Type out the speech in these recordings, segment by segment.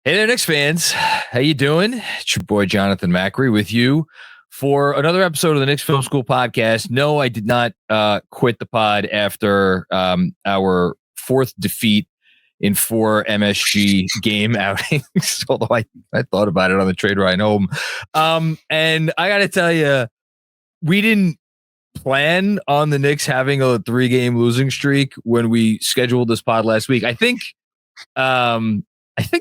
Hey there, Knicks fans. How you doing? It's your boy Jonathan Macri with you for another episode of the Knicks Film School Podcast. No, I did not quit the pod after our fourth defeat in 4 MSG game outings, although I thought about it on the trade ride home. And I got to tell you, we didn't plan on the Knicks having a 3-game losing streak when we scheduled this pod last week. I think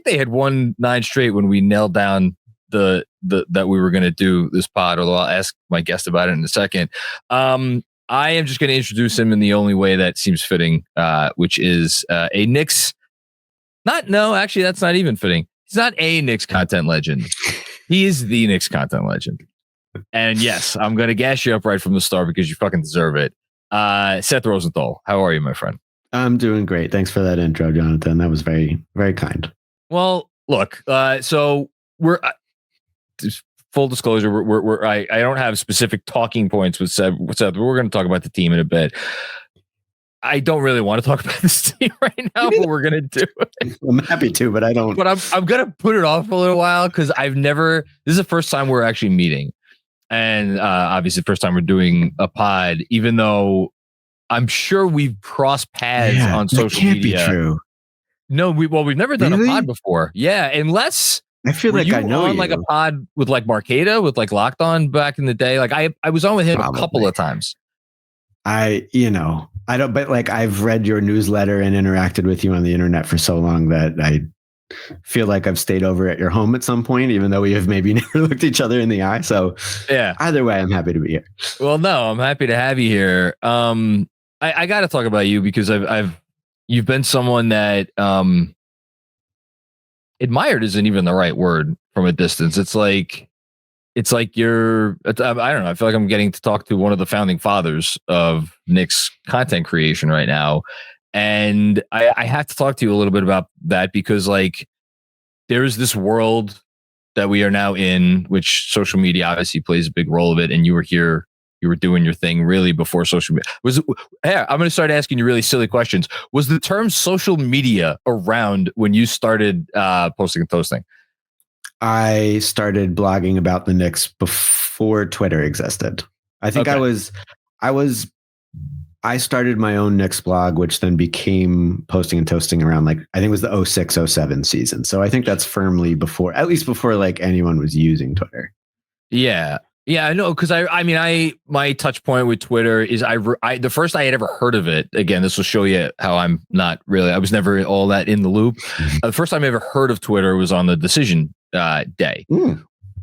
they had won 9 straight when we nailed down the that we were going to do this pod, although I'll ask my guest about it in a second. I am just going to introduce him in the only way that seems fitting, which is a Knicks. Actually, that's not even fitting. He's not a Knicks content legend. He is the Knicks content legend. And yes, I'm going to gas you up right from the start because you fucking deserve it. Seth Rosenthal, how are you, my friend? I'm doing great. Thanks for that intro, Jonathan. That was very, very kind. Well, look, so we're full disclosure. I don't have specific talking points with Seth. We're going to talk about the team in a bit. I don't really want to talk about this team right now, but we're going to do it. I'm happy to, but I don't. But I'm going to put it off a little while because this is the first time we're actually meeting. And obviously the first time we're doing a pod, even though I'm sure we've crossed paths on social media. That can't be true. No, we've never done a pod before. Yeah, unless I feel like I know on like a pod with like Marqueta with like Locked On back in the day. Like I was on with him a couple of times. I don't, but like I've read your newsletter and interacted with you on the internet for so long that I feel like I've stayed over at your home at some point, even though we have maybe never looked each other in the eye. So yeah, either way, I'm happy to be here. Well, no, I'm happy to have you here. I got to talk about you because you've been someone that admired isn't even the right word from a distance. It's like you're, I don't know. I feel like I'm getting to talk to one of the founding fathers of Knicks content creation right now. And I have to talk to you a little bit about that because like there's this world that we are now in, which social media obviously plays a big role of it. And you were here. You were doing your thing really before social media. I'm going to start asking you really silly questions. Was the term social media around when you started posting and toasting? I started blogging about the Knicks before Twitter existed. I think okay. I started my own Knicks blog, which then became Posting and Toasting around I think it was the 06-07 season. So I think that's firmly before like anyone was using Twitter. Yeah. Yeah, I know, because my touch point with Twitter is the first I had ever heard of it. Again, this will show you how I was never all that in the loop. The first time I ever heard of Twitter was on the decision day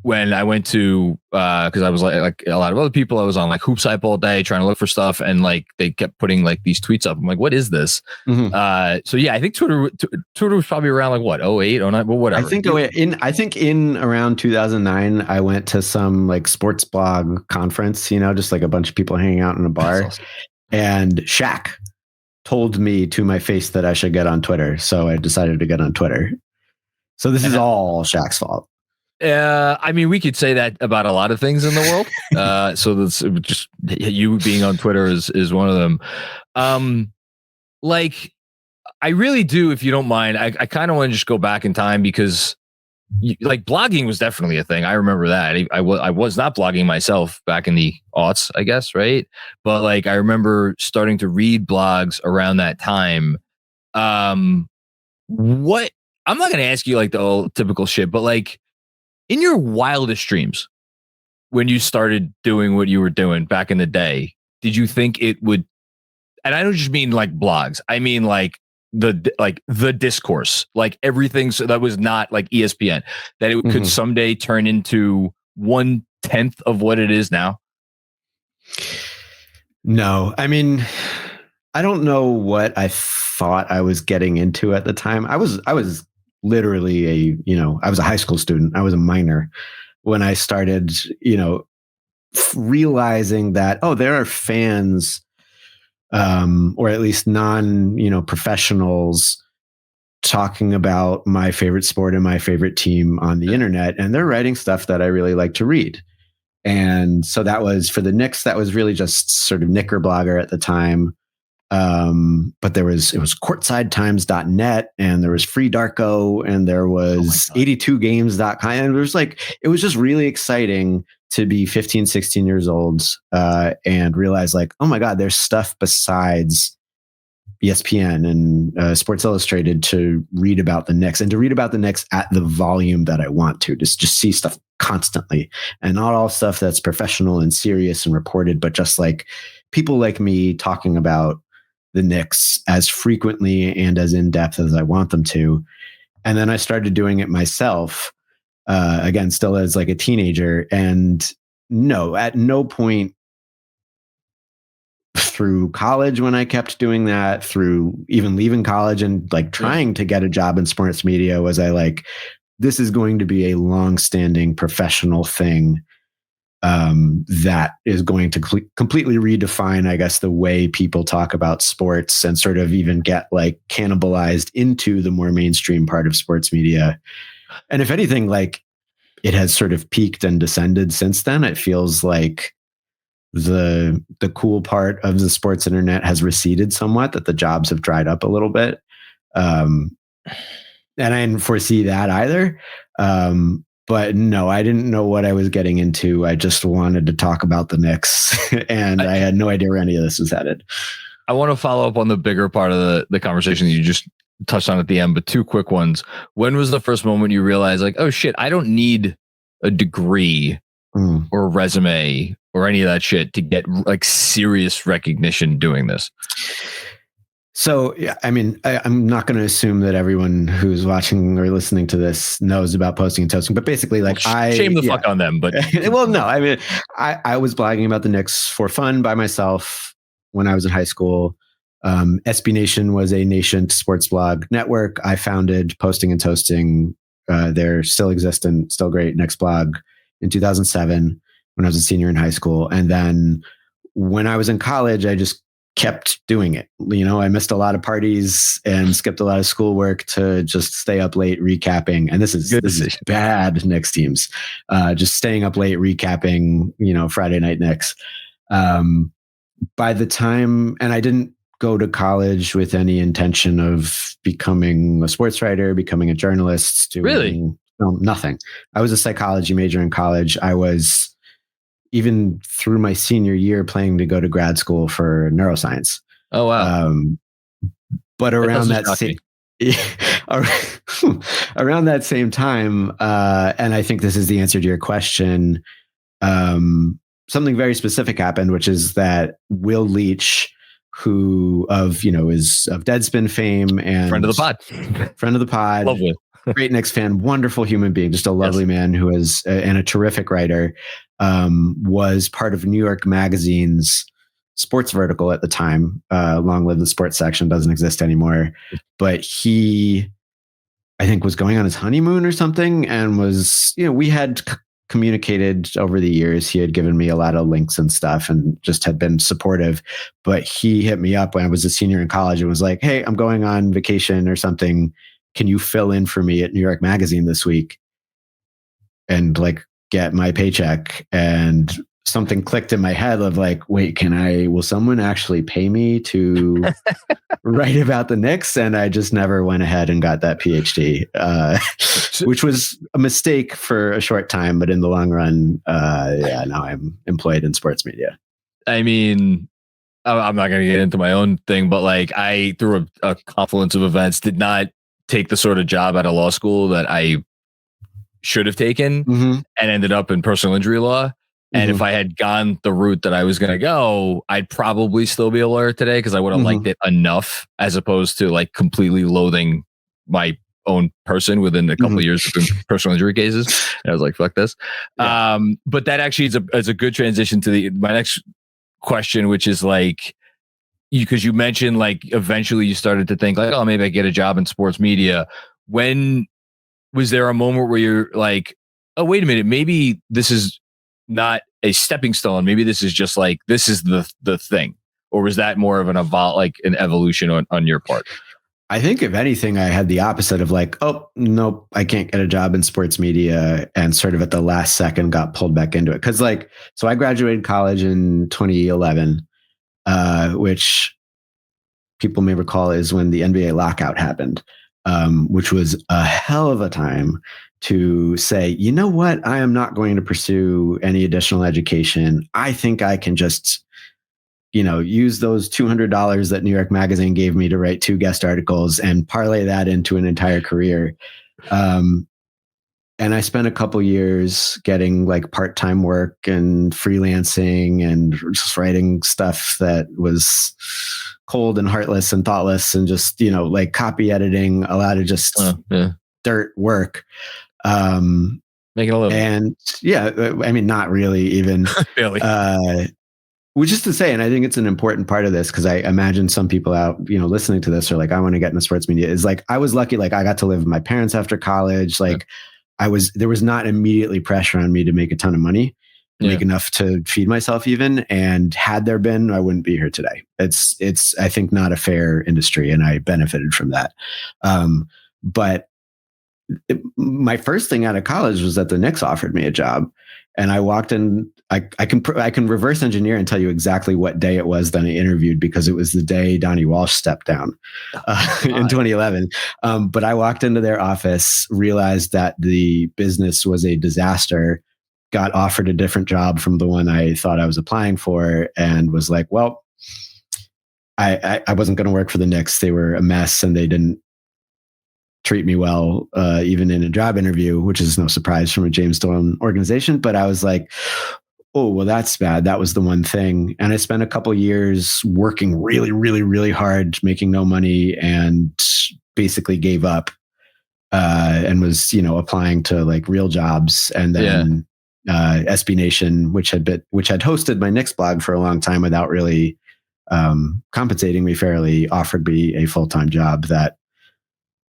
when I went to because I was like a lot of other people. I was on like Hoops Hype all day trying to look for stuff, and like they kept putting like these tweets up. I'm like, what is this? Mm-hmm. So yeah, I think Twitter was probably around like what 08, 09, but whatever. I think in around 2009, I went to some like sports blog conference. Just like a bunch of people hanging out in a bar, awesome. And Shaq told me to my face that I should get on Twitter, so I decided to get on Twitter. So this is all Shaq's fault. We could say that about a lot of things in the world. So that's just you being on Twitter is one of them. Like I really do, if you don't mind, I kind of want to just go back in time because like blogging was definitely a thing. I remember that. I was not blogging myself back in the aughts, I guess. Right. But like, I remember starting to read blogs around that time. I'm not going to ask you like the old typical shit, but like, in your wildest dreams, when you started doing what you were doing back in the day, did you think it would? And I don't just mean like blogs. I mean like the discourse, like everything. So that was not like ESPN. That it could someday turn into 1/10 of what it is now. No, I mean, I don't know what I thought I was getting into at the time. I was literally I was a high school student. I was a minor when I started, realizing that, there are fans, or at least professionals talking about my favorite sport and my favorite team on the internet. And they're writing stuff that I really like to read. And so that was for the Knicks. That was really just sort of Knicker blogger at the time. But it was courtsidetimes.net, and there was Free Darko, and there was 82games.com. And it was just really exciting to be 15, 16 years old, and realize like, oh my God, there's stuff besides ESPN and Sports Illustrated to read about the Knicks, and to read about the Knicks at the volume that I want to, just see stuff constantly, and not all stuff that's professional and serious and reported, but just like people like me talking about the Knicks as frequently and as in depth as I want them to. And then I started doing it myself, again, still as like a teenager. And no, at no point through college, when I kept doing that, through even leaving college and like trying to get a job in sports media, was I like, this is going to be a long-standing professional thing, that is going to completely redefine, I guess, the way people talk about sports, and sort of even get like cannibalized into the more mainstream part of sports media. And if anything, like, it has sort of peaked and descended since then. It feels like the cool part of the sports internet has receded somewhat, that the jobs have dried up a little bit. And I didn't foresee that either. But no, I didn't know what I was getting into. I just wanted to talk about the Knicks, and I had no idea where any of this was headed. I want to follow up on the bigger part of the conversation that you just touched on at the end, but two quick ones. When was the first moment you realized like, oh shit, I don't need a degree or a resume or any of that shit to get like serious recognition doing this? So, yeah, I mean, I'm not going to assume that everyone who's watching or listening to this knows about Posting and Toasting, but basically, like, shame the fuck on them. But well, no, I mean, I was blogging about the Knicks for fun by myself when I was in high school. SB Nation was a nascent sports blog network. I founded Posting and Toasting. They're still existent, still great Knicks blog, in 2007 when I was a senior in high school. And then when I was in college, I just kept doing it. You know, I missed a lot of parties and skipped a lot of schoolwork to just stay up late recapping. And this is bad Knicks teams. Just staying up late recapping, you know, Friday Night Knicks. By the time, and I didn't go to college with any intention of becoming a sports writer, becoming a journalist. Really? Nothing. I was a psychology major in college. I was, even through my senior year, planning to go to grad school for neuroscience. Oh, wow. But around that around that same time, and I think this is the answer to your question, something very specific happened, which is that Will Leach, who is of Deadspin fame and friend of the pod, lovely, great Knicks fan, wonderful human being, just a lovely man who is and a terrific writer, was part of New York Magazine's sports vertical at the time. Long live the sports section, doesn't exist anymore. But he, I think, was going on his honeymoon or something, and was, we had communicated over the years. He had given me a lot of links and stuff and just had been supportive. But he hit me up when I was a senior in college and was like, hey, I'm going on vacation or something. Can you fill in for me at New York Magazine this week and like get my paycheck? And something clicked in my head of like, wait, will someone actually pay me to write about the Knicks? And I just never went ahead and got that PhD, which was a mistake for a short time, but in the long run, now I'm employed in sports media. I mean, I'm not going to get into my own thing, but like I, through a confluence of events, did not take the sort of job at a law school that I should have taken, and ended up in personal injury law. And if I had gone the route that I was going to go, I'd probably still be a lawyer today, because I would have liked it enough, as opposed to like completely loathing my own person within a couple of years of personal injury cases. And I was like, fuck this. Yeah. But that actually is a good transition to my next question, which is like, because you mentioned like eventually you started to think like, oh, maybe I get a job in sports media. When was there a moment where you're like, oh, wait a minute, maybe this is not a stepping stone, maybe this is just like, this is the thing? Or was that more of an evolution on your part? I think if anything, I had the opposite of like, oh, nope, I can't get a job in sports media, and sort of at the last second got pulled back into it. Cause like, so I graduated college in 2011, which people may recall is when the NBA lockout happened, which was a hell of a time to say, you know what, I am not going to pursue any additional education. I think I can just, use those $200 that New York Magazine gave me to write 2 guest articles and parlay that into an entire career. And I spent a couple years getting like part-time work and freelancing and just writing stuff that was cold and heartless and thoughtless and just, like copy editing, a lot of just dirt work. Making a living. And I mean, not really even. Really. Which is to say, and I think it's an important part of this, because I imagine some people out, listening to this are like, I want to get into sports media, is like, I was lucky, like I got to live with my parents after college. Like there was not immediately pressure on me to make a ton of money, make enough to feed myself even. And had there been, I wouldn't be here today. It's, I think, not a fair industry, and I benefited from that. But my first thing out of college was that the Knicks offered me a job, and I walked in. I can reverse engineer and tell you exactly what day it was that I interviewed, because it was the day Donnie Walsh stepped down in 2011. But I walked into their office, realized that the business was a disaster, got offered a different job from the one I thought I was applying for, and was like, well, I wasn't going to work for the Knicks. They were a mess, and they didn't treat me well, even in a job interview, which is no surprise from a James Dolan organization. But I was like, oh, well, that's bad. That was the one thing. And I spent a couple years working really, really, really hard, making no money, and basically gave up, and was, applying to like real jobs. And then SB Nation, which had hosted my Knicks blog for a long time without really compensating me fairly, offered me a full-time job that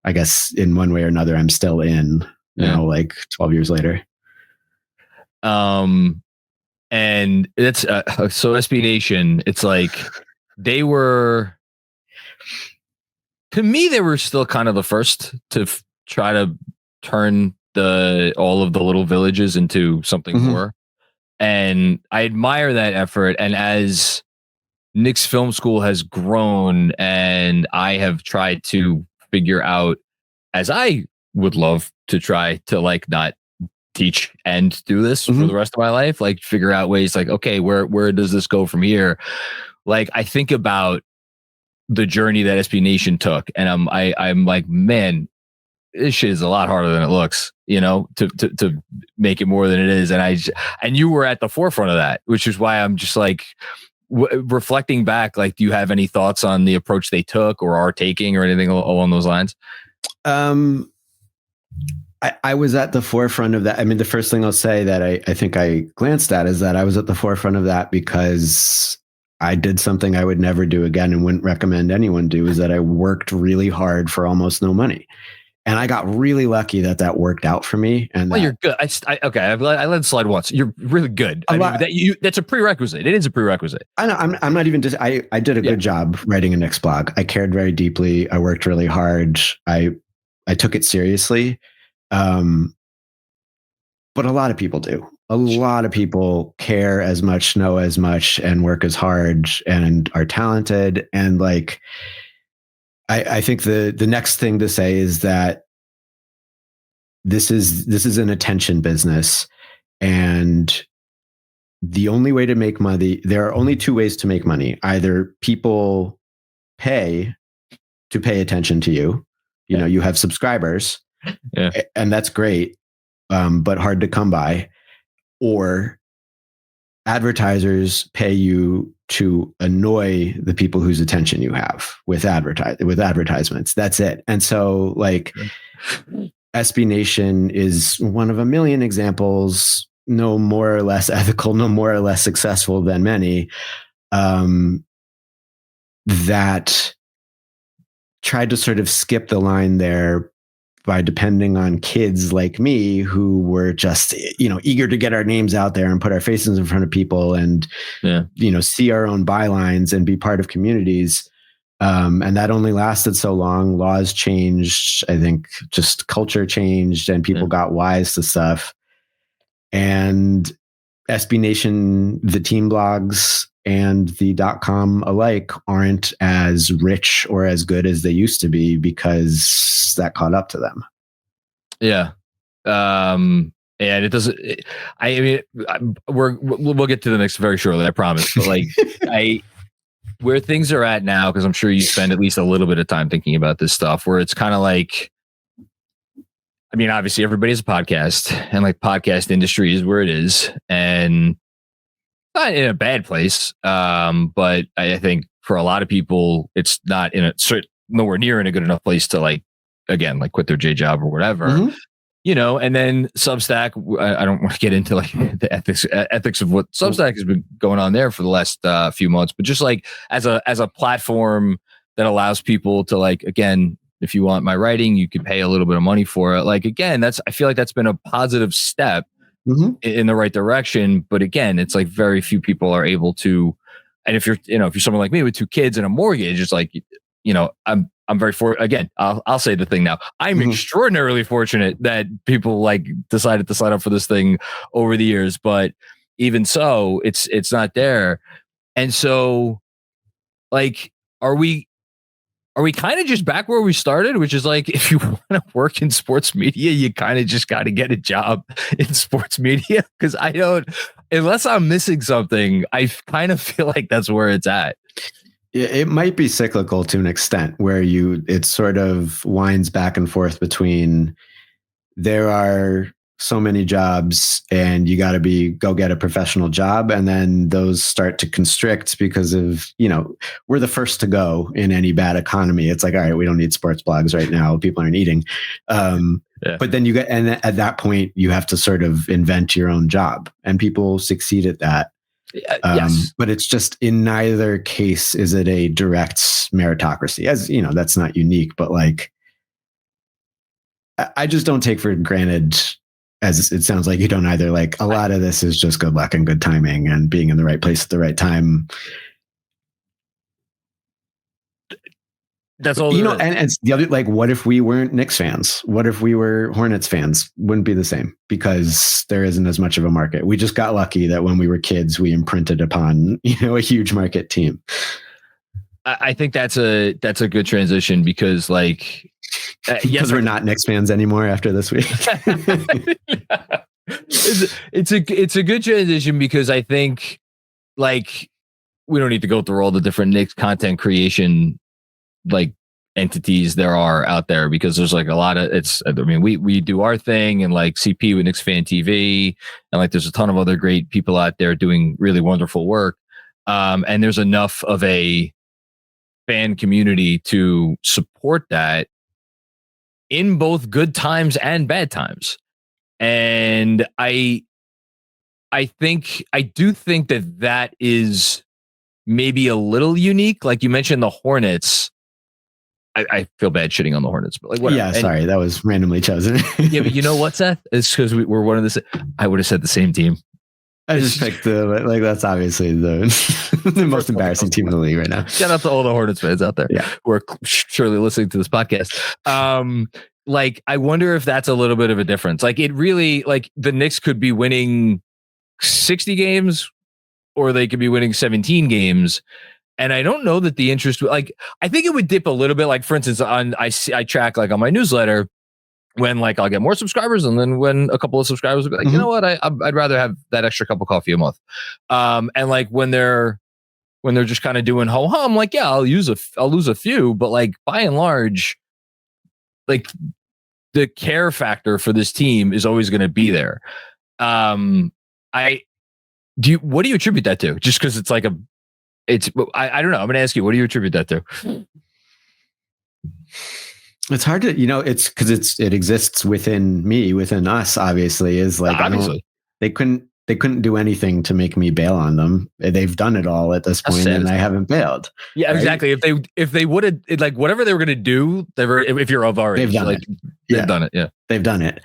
I guess in one way or another I'm still in now, like 12 years later. And it's so SB Nation, it's like they were, to me, they were still kind of the first to try to turn all of the little villages into something more. And I admire that effort. And as Knicks Film School has grown, and I have tried to figure out, as I would love to try to like not teach and do this for the rest of my life, like figure out ways like, okay, where does this go from here? Like I think about the journey that SB Nation took, and I'm like, man, this shit is a lot harder than it looks, to make it more than it is. And you were at the forefront of that, which is why I'm just like, reflecting back, like, do you have any thoughts on the approach they took or are taking or anything along those lines? I was at the forefront of that. I mean, the first thing I'll say that I think I glanced at is that I was at the forefront of that because I did something I would never do again and wouldn't recommend anyone do, is that I worked really hard for almost no money. And I got really lucky that worked out for me. And you're good. I let it slide once. You're really good. That's a prerequisite. It is a prerequisite. I know. I'm not even just. I did a good job writing a Knicks blog. I cared very deeply. I worked really hard. I took it seriously. But a lot of people do. A lot of people care as much, know as much, and work as hard, and are talented. And like, I think the next thing to say is that this is an attention business, and the only way to make money, there are only 2 ways to make money. Either people pay to pay attention to you. You have subscribers, and that's great, but hard to come by. Or advertisers pay you to annoy the people whose attention you have with advertisements. That's it. And so like SB Nation is one of a million examples, no more or less ethical, no more or less successful than many, that tried to sort of skip the line there by depending on kids like me who were just, eager to get our names out there and put our faces in front of people and, see our own bylines and be part of communities. And that only lasted so long. Laws changed. I think just culture changed, and people got wise to stuff. And SB Nation, the team blogs, and the .com alike aren't as rich or as good as they used to be because that caught up to them. Yeah. And it doesn't, I mean, we'll get to the Knicks very shortly, I promise. But like, where things are at now, because I'm sure you spend at least a little bit of time thinking about this stuff, where it's kind of like, I mean, obviously everybody has a podcast, and like podcast industry is where it is, and not in a bad place. But I think for a lot of people, it's not nowhere near in a good enough place to like, again, like quit their day job or whatever. Mm-hmm. You know, and then Substack, I don't want to get into like the ethics of what Substack has been going on there for the last few months, but just like as a platform that allows people to like, again, if you want my writing, you could pay a little bit of money for it. Like, again, I feel like that's been a positive step in the right direction. But again, it's like very few people are able to, and if you're someone like me with 2 kids and a mortgage, it's like, you know, I'm very again, I'll say the thing now. I'm extraordinarily fortunate that people like decided to sign up for this thing over the years, but even so, it's not there. And so like, are we kind of just back where we started, which is like, if you want to work in sports media, you kind of just got to get a job in sports media? Because unless I'm missing something, I kind of feel like that's where it's at. It might be cyclical to an extent where it sort of winds back and forth between there are so many jobs and you got to go get a professional job. And then those start to constrict because of, you know, we're the first to go in any bad economy. It's like, all right, we don't need sports blogs right now. People aren't eating. But then and at that point you have to sort of invent your own job, and people succeed at that. Yes. But it's just in neither case is it a direct meritocracy. As you know, that's not unique, but like, I just don't take for granted, as it sounds like you don't either. Like a lot of this is just good luck and good timing and being in the right place at the right time. That's all. You know, and the other, like, what if we weren't Knicks fans? What if we were Hornets fans? Wouldn't be the same because there isn't as much of a market. We just got lucky that when we were kids, we imprinted upon, you know, a huge market team. I think that's a good transition because, like, yes, we're not Knicks fans anymore after this week. It's a good transition because I think, like, we don't need to go through all the different Knicks content creation like entities there are out there, because there's like a lot of we do our thing, and like CP with Knicks Fan TV, and like there's a ton of other great people out there doing really wonderful work. And there's enough of a fan community to support that in both good times and bad times. And I do think that is maybe a little unique. Like you mentioned the Hornets. I feel bad shitting on the Hornets, but like whatever. Yeah, sorry, that was randomly chosen. Yeah, but you know what, Seth? It's because we're one of the. I would have said the same team. I just picked that's obviously the most embarrassing team in the league right now. Shout out to all the Hornets fans out there, who are surely listening to this podcast. Like, I wonder if that's a little bit of a difference. Like, it really, like, the Knicks could be winning 60 games, or they could be winning 17 games. And I don't know that the interest, like, I think it would dip a little bit. Like, for instance, I track, like, on my newsletter, when like I'll get more subscribers, and then when a couple of subscribers will be like, you know what, I'd rather have that extra cup of coffee a month. And like when they're just kind of doing ho hum, like, yeah, I'll lose a few, but like by and large, like the care factor for this team is always going to be there. What do you attribute that to? Just because it's like I don't know. I'm going to ask you, what do you attribute that to? It's hard to, you know, it's because it exists within us, obviously, is like, obviously they couldn't do anything to make me bail on them. They've done it all at this point, and I haven't bailed. Yeah, right? Exactly. If they would have, like, whatever they were going to do, if you're of our age, they've done it. Yeah, they've done it.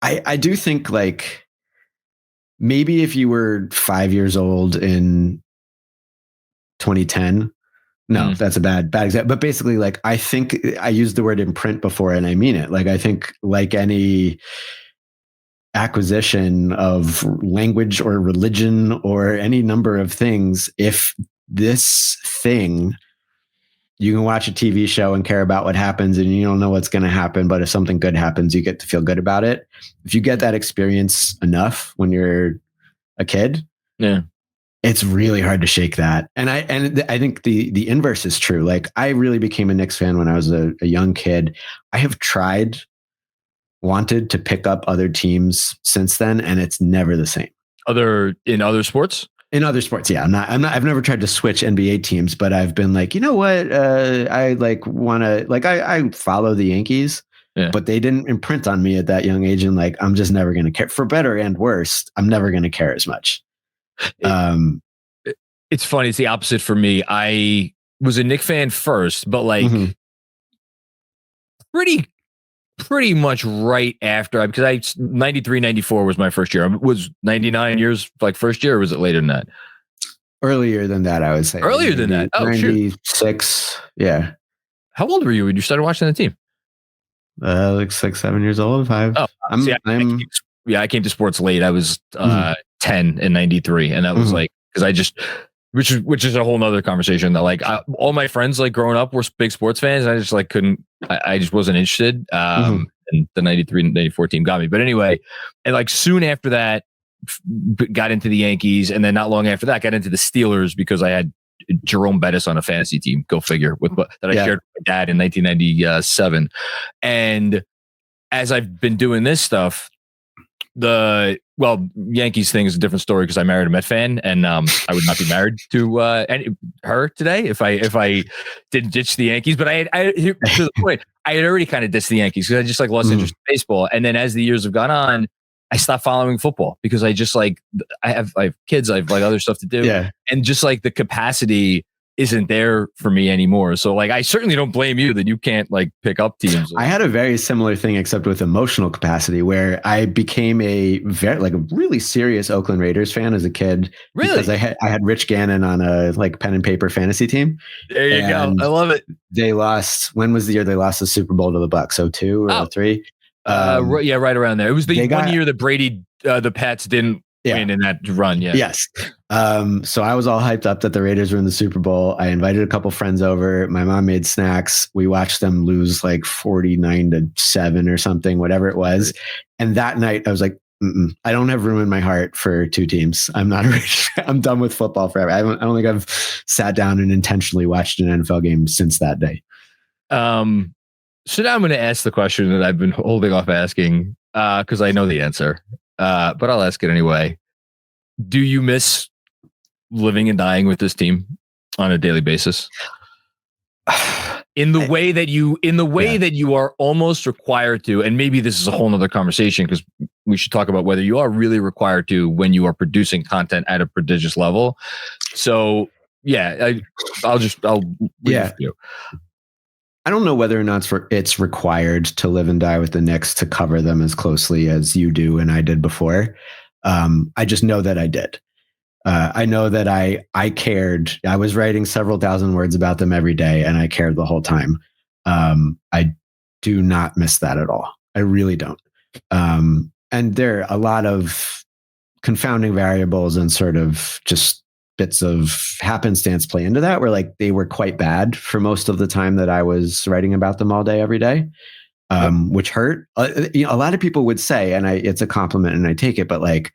I do think, like, maybe if you were 5 years old in 2010, no, that's a bad example. But basically, like, I think I used the word imprint before, and I mean it. Like, I think, like any acquisition of language or religion or any number of things, if this thing, you can watch a TV show and care about what happens and you don't know what's going to happen, but if something good happens, you get to feel good about it. If you get that experience enough when you're a kid, it's really hard to shake that. And I think the inverse is true. Like, I really became a Knicks fan when I was a young kid. I have wanted to pick up other teams since then, and it's never the same. In other sports? In other sports, yeah. I've never tried to switch NBA teams, but I've been like, you know what? I follow the Yankees, but they didn't imprint on me at that young age. And like, I'm just never going to care, for better and worse. I'm never going to care as much. It's funny. It's the opposite for me. I was a Knicks fan first, but like pretty much right after, because 93, 94 was my first year. Was 99 years like first year, or was it later than that? Earlier than that, I would say. Earlier than that? Oh, 96. Shoot. Yeah. How old were you when you started watching the team? Like 6, 7 years old. 5. Oh, I came to sports late. I was 10 in 93, and that was like, because I just, which is a whole nother conversation, that like all my friends like growing up were big sports fans. And I just like I just wasn't interested. And the 93 and 94 team got me. But anyway, and like soon after that, got into the Yankees. And then not long after that, got into the Steelers because I had Jerome Bettis on a fantasy team. Go figure, that I shared with my dad in 1997. And as I've been doing this stuff, Yankees thing is a different story because I married a Met fan, and I would not be married to her today if I didn't ditch the Yankees. But to the point, I had already kind of ditched the Yankees because I just like lost interest in baseball. And then as the years have gone on, I stopped following football because I just like I have kids, I have like other stuff to do, and just like the capacity isn't there for me anymore. So like, I certainly don't blame you that you can't like pick up teams. I had a very similar thing, except with emotional capacity, where I became a really serious Oakland Raiders fan as a kid. Really? Because I had Rich Gannon on a like pen and paper fantasy team. There you go. I love it. They lost. When was the year they lost the Super Bowl to the Bucs? 02 or 03? Right around there. It was the one year that Brady, the Pats didn't win in that run. Yeah. Yes. So I was all hyped up that the Raiders were in the Super Bowl. I invited a couple friends over. My mom made snacks. We watched them lose like 49-7 or something, whatever it was. And that night I was like, I don't have room in my heart for two teams. I'm not I'm done with football forever. I don't think I've sat down and intentionally watched an NFL game since that day. So now I'm going to ask the question that I've been holding off asking because I know the answer, but I'll ask it anyway. Do you miss living and dying with this team on a daily basis? In the way that you are almost required to, and maybe this is a whole nother conversation because we should talk about whether you are really required to when you are producing content at a prodigious level. So I'll you. I don't know whether or not it's required to live and die with the Knicks to cover them as closely as you do and I did before. I just know that I did. I know that I cared. I was writing several thousand words about them every day, and I cared the whole time. I do not miss that at all. I really don't. And there are a lot of confounding variables and sort of just bits of happenstance play into that, where like they were quite bad for most of the time that I was writing about them all day, every day, which hurt. A lot of people would say, and it's a compliment and I take it, but like,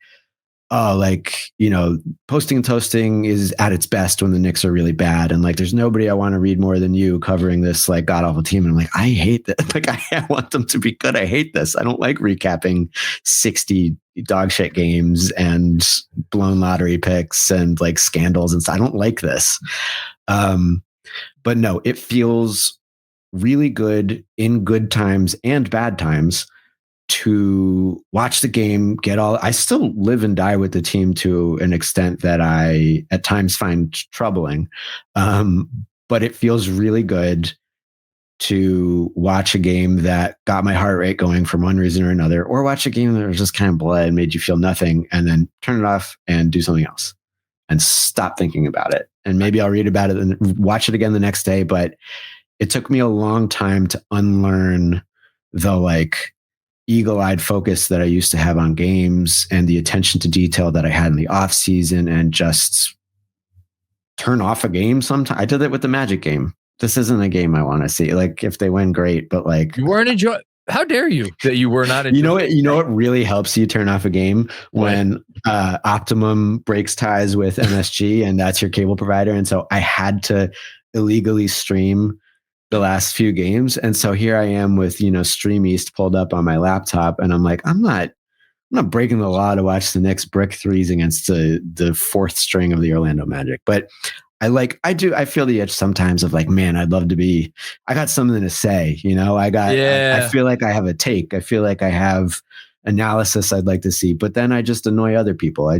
Posting and Toasting is at its best when the Knicks are really bad. And like, there's nobody I want to read more than you covering this like god awful team. And I'm like, I hate that. Like, I want them to be good. I hate this. I don't like recapping 60 dog shit games and blown lottery picks and like scandals. And so I don't like this. But no, it feels really good in good times and bad times to watch the game, I still live and die with the team to an extent that I at times find troubling. But it feels really good to watch a game that got my heart rate going for one reason or another, or watch a game that was just kind of blah and made you feel nothing, and then turn it off and do something else and stop thinking about it. And maybe I'll read about it and watch it again the next day. But it took me a long time to unlearn the like, eagle-eyed focus that I used to have on games and the attention to detail that I had in the off season and just turn off a game sometimes. I did it with the Magic game. This isn't a game I want to see. Like, if they win, great, but like, you weren't enjoying. How dare you that you were not enjoying? You know what really helps you turn off a game? When Optimum breaks ties with MSG and that's your cable provider. And so I had to illegally stream the last few games. And so here I am with, Stream East pulled up on my laptop, and I'm like, I'm not breaking the law to watch the Knicks brick threes against the fourth string of the Orlando Magic. But I feel the itch sometimes of like, man, I got something to say, I feel like I have a take. I feel like I have analysis I'd like to see, but then I just annoy other people.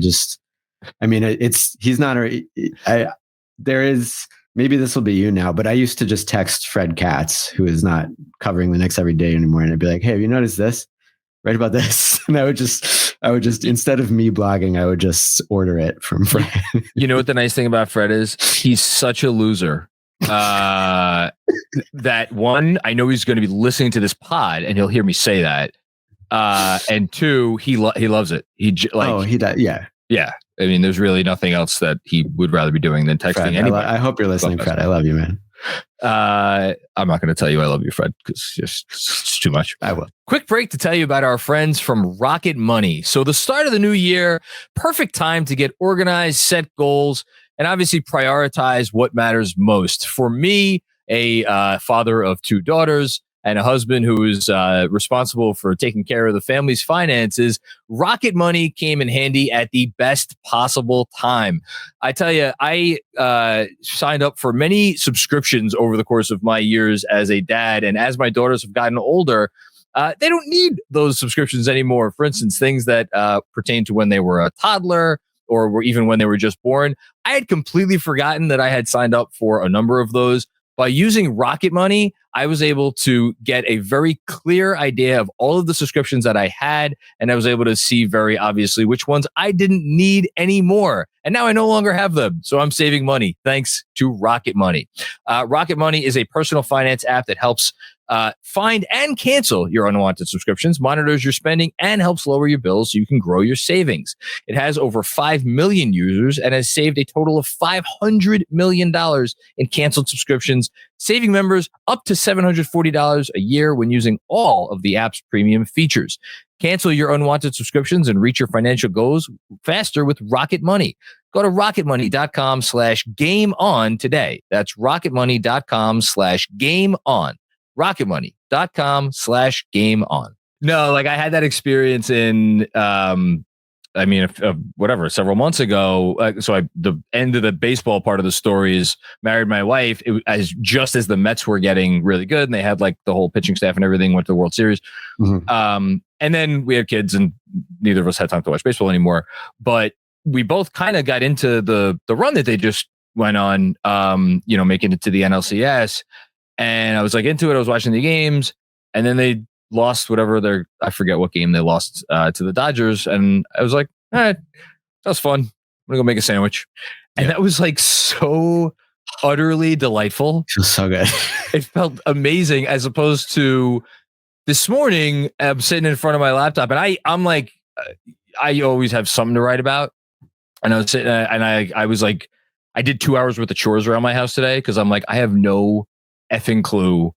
Maybe this will be you now, but I used to just text Fred Katz, who is not covering the Knicks every day anymore. And I'd be like, hey, have you noticed this? Right about this. And I would just, instead of me blogging, I would just order it from Fred. You know what the nice thing about Fred is? He's such a loser. That one, I know he's going to be listening to this pod and he'll hear me say that. And two, he loves it. He does. Yeah. Yeah. I mean, there's really nothing else that he would rather be doing than texting anybody. I hope you're listening, Fred. I love you, man. I'm not going to tell you I love you, Fred, because it's too much. I will. Quick break to tell you about our friends from Rocket Money. So the start of the new year, perfect time to get organized, set goals, and obviously prioritize what matters most. For me, a father of two daughters and a husband who is responsible for taking care of the family's finances, Rocket Money came in handy at the best possible time. I tell you, I signed up for many subscriptions over the course of my years as a dad. And as my daughters have gotten older, they don't need those subscriptions anymore. For instance, things that pertain to when they were a toddler or even when they were just born. I had completely forgotten that I had signed up for a number of those. By using Rocket Money, I was able to get a very clear idea of all of the subscriptions that I had, and I was able to see very obviously which ones I didn't need anymore. And now I no longer have them, so I'm saving money thanks to Rocket Money. Rocket Money is a personal finance app that helps find and cancel your unwanted subscriptions, monitors your spending, and helps lower your bills so you can grow your savings. It has over 5 million users and has saved a total of $500 million in canceled subscriptions, saving members up to $740 a year when using all of the app's premium features. Cancel your unwanted subscriptions and reach your financial goals faster with Rocket Money. Go to rocketmoney.com/game-on today. That's rocketmoney.com/game-on. rocketmoney.com/game-on. No, like I had that experience in, several months ago. The end of the baseball part of the story is married my wife just as the Mets were getting really good and they had like the whole pitching staff and everything went to the World Series. Mm-hmm. And then we had kids and neither of us had time to watch baseball anymore, but we both kind of got into the run that they just went on, making it to the NLCS. And I was like into it. I was watching the games and then they lost I forget what game they lost to the Dodgers. And I was like, all right, that was fun. I'm going to go make a sandwich. And that was like so utterly delightful. It was so good. It felt amazing as opposed to this morning. I'm sitting in front of my laptop and I'm like, I always have something to write about. And I was sitting and I was like, I did 2 hours worth of chores around my house today because I'm like, I have no effing clue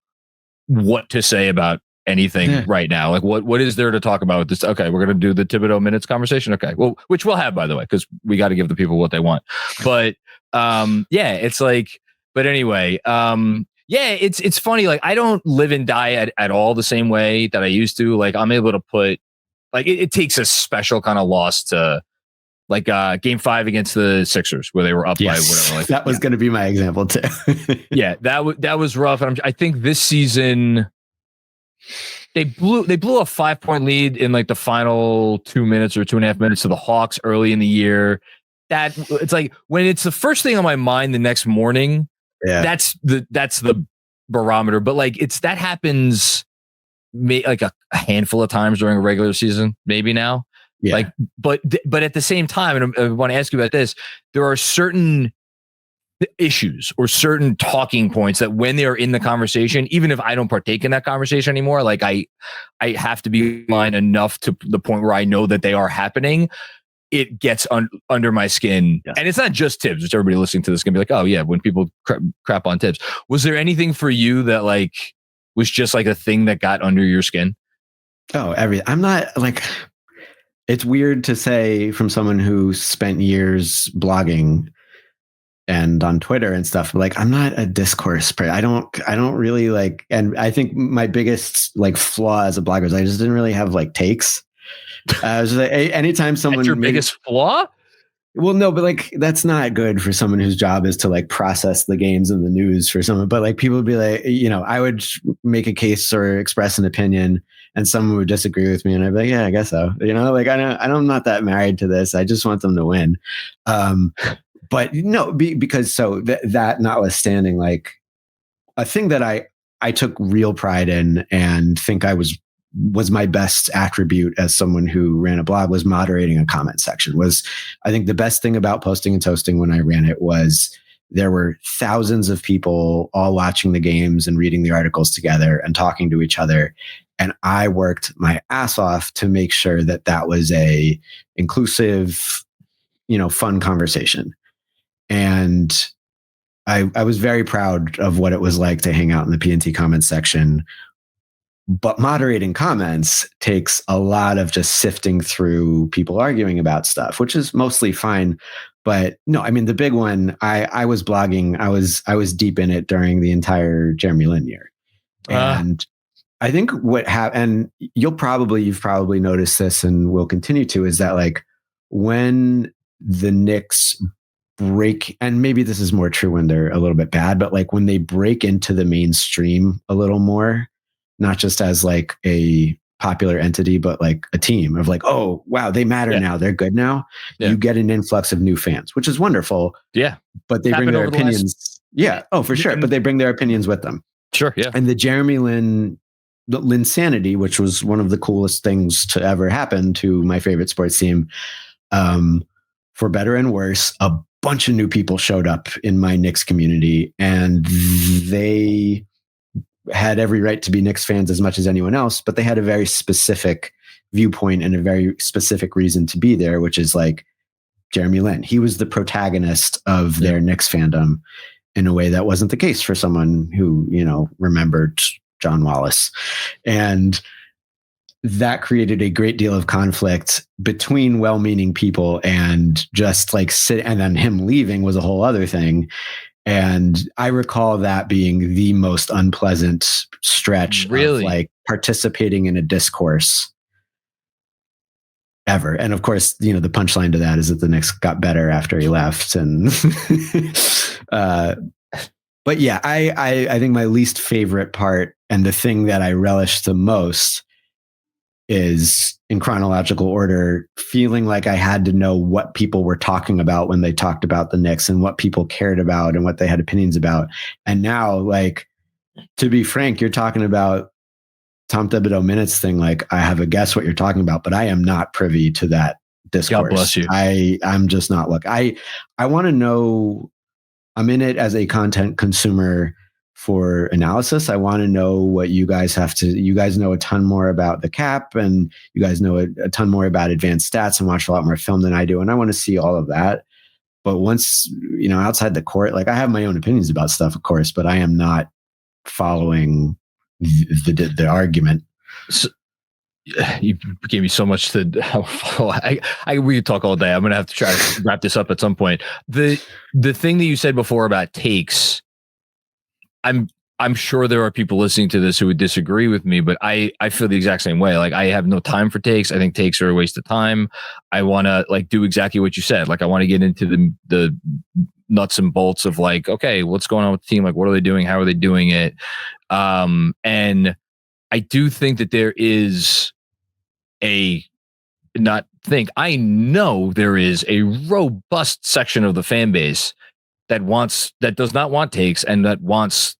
what to say about anything right now. Like what is there to talk about with this? Okay, we're going to do the Thibodeau minutes conversation. Okay, well, which we'll have, by the way, because we got to give the people what they want. But it's like, but anyway, it's funny. Like I don't live and die at all the same way that I used to. Like I'm able to put, like it takes a special kind of loss to, like game 5 against the Sixers where they were up by whatever. Like that was going to be my example too. Yeah, that was rough. And I think this season they blew a 5-point lead in like the final 2 minutes or 2.5 minutes to the Hawks early in the year. That it's like when it's the first thing on my mind the next morning. Yeah, that's the barometer. But like that happens like a handful of times during a regular season, maybe now. Yeah. Like, but at the same time, and I want to ask you about this, there are certain issues or certain talking points that when they're in the conversation, even if I don't partake in that conversation anymore, like I have to be mine enough to the point where I know that they are happening. It gets under my skin. Yes. And it's not just Thibs, which everybody listening to this can be like, oh yeah, when people crap on Thibs. Was there anything for you that like was just like a thing that got under your skin? Oh, I'm not like, it's weird to say from someone who spent years blogging and on Twitter and stuff, like I'm not a discourse person. I don't really like, and I think my biggest like flaw as a blogger is I just didn't really have like takes. Just like, anytime someone, that's your biggest flaw? Well, no, but like that's not good for someone whose job is to like process the games and the news for someone. But like people would be like, I would make a case or express an opinion, and someone would disagree with me, and I'd be like, yeah, I guess so. Like I'm not that married to this. I just want them to win. But no, because so that notwithstanding, like a thing that I took real pride in and think I was my best attribute as someone who ran a blog was moderating a comment section. I think the best thing about Posting and Toasting when I ran it was there were thousands of people all watching the games and reading the articles together and talking to each other. And I worked my ass off to make sure that was a inclusive, fun conversation. And I was very proud of what it was like to hang out in the PNT comments section. But moderating comments takes a lot of just sifting through people arguing about stuff, which is mostly fine. But no, I mean, the big one, I was blogging. I was deep in it during the entire Jeremy Lin year. And I think what happened, and you've probably noticed this and will continue to, is that like when the Knicks break, and maybe this is more true when they're a little bit bad, but like when they break into the mainstream a little more, not just as like a popular entity, but like a team of like, oh, wow, they matter now. They're good now. Yeah. You get an influx of new fans, which is wonderful. Yeah. But they bring their opinions. For sure. But they bring their opinions with them. Sure. Yeah. And the Jeremy Lin Linsanity, which was one of the coolest things to ever happen to my favorite sports team, for better and worse, a bunch of new people showed up in my Knicks community, and they had every right to be Knicks fans as much as anyone else, but they had a very specific viewpoint and a very specific reason to be there, which is like Jeremy Lin. He was the protagonist of their Knicks fandom in a way that wasn't the case for someone who, remembered John Wallace. And that created a great deal of conflict between well-meaning people, and just like and then him leaving was a whole other thing. And I recall that being the most unpleasant stretch of like participating in a discourse ever. And of course, the punchline to that is that the Knicks got better after he left. And but yeah, I think my least favorite part, and the thing that I relish the most, is in chronological order, feeling like I had to know what people were talking about when they talked about the Knicks, and what people cared about and what they had opinions about. And now, like, to be frank, you're talking about Tom Thibodeau minutes thing. Like, I have a guess what you're talking about, but I am not privy to that discourse. God bless you. I'm just not. Look, I want to know. I'm in it as a content consumer for analysis. I want to know what you guys you guys know a ton more about the cap, and you guys know a ton more about advanced stats and watch a lot more film than I do. And I want to see all of that. But once, outside the court, like I have my own opinions about stuff, of course, but I am not following the argument. So, you gave me so much to we could talk all day. I'm going to have to try to wrap this up at some point. The thing that you said before about takes, I'm sure there are people listening to this who would disagree with me, but I feel the exact same way. Like, I have no time for takes. I think takes are a waste of time. I want to like do exactly what you said. Like, I want to get into the nuts and bolts of like, okay, what's going on with the team? Like, what are they doing? How are they doing it? And I do think that there is I know there is a robust section of the fan base that does not want takes, and that wants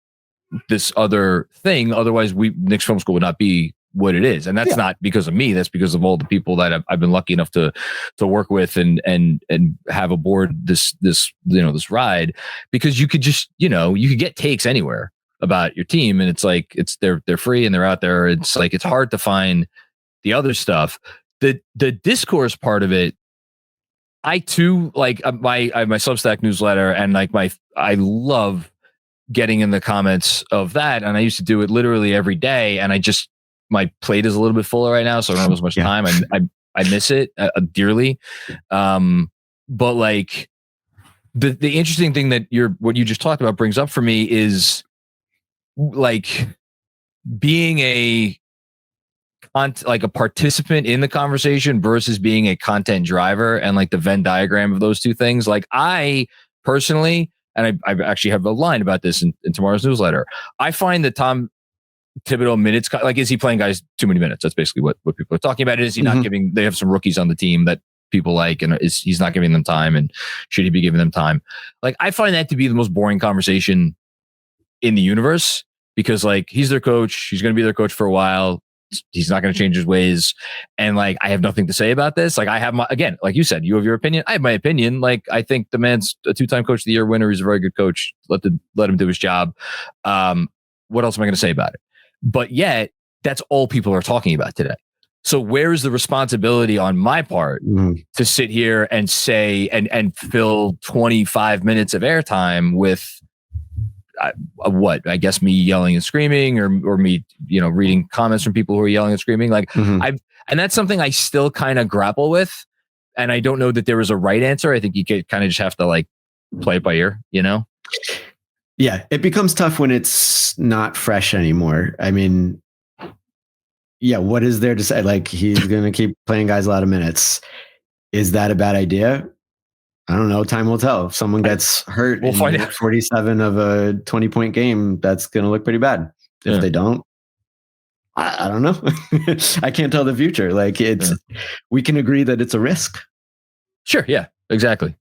this other thing. Otherwise, Knicks Film School would not be what it is. And that's not because of me. That's because of all the people that I've been lucky enough to work with and have aboard this ride, because you could just, you could get takes anywhere about your team. And it's like, they're free and they're out there. It's like, it's hard to find the other stuff. The discourse part of it, I too, like I have my Substack newsletter, and like I love getting in the comments of that. And I used to do it literally every day. And my plate is a little bit fuller right now, so I don't have as much time. I miss it dearly. But like the interesting thing that what you just talked about brings up for me is like being a participant in the conversation versus being a content driver, and like the Venn diagram of those two things. Like I personally, and I actually have a line about this in tomorrow's newsletter, I find that Tom Thibodeau minutes, like, is he playing guys too many minutes? That's basically what people are talking about. Is he not giving, they have some rookies on the team that people like, and he's not giving them time, and should he be giving them time? Like, I find that to be the most boring conversation in the universe, because like, he's their coach. He's going to be their coach for a while. He's not going to change his ways. And like, I have nothing to say about this. Like, I have again, like you said, you have your opinion. I have my opinion. Like, I think the man's a 2-time coach of the year winner. He's a very good coach. Let him do his job. What else am I going to say about it? But yet, that's all people are talking about today. So where's the responsibility on my part to sit here and say and fill 25 minutes of airtime with what? I guess me yelling and screaming, or me, reading comments from people who are yelling and screaming. Like and that's something I still kind of grapple with. And I don't know that there is a right answer. I think you kind of just have to like play it by ear, Yeah, it becomes tough when it's not fresh anymore. I mean, yeah, what is there to say? Like, he's going to keep playing guys a lot of minutes. Is that a bad idea? I don't know. Time will tell. If someone gets hurt, we'll find out. 47 of a 20-point game, that's going to look pretty bad. If they don't, I don't know. I can't tell the future. Like, we can agree that it's a risk. Sure. Yeah, exactly.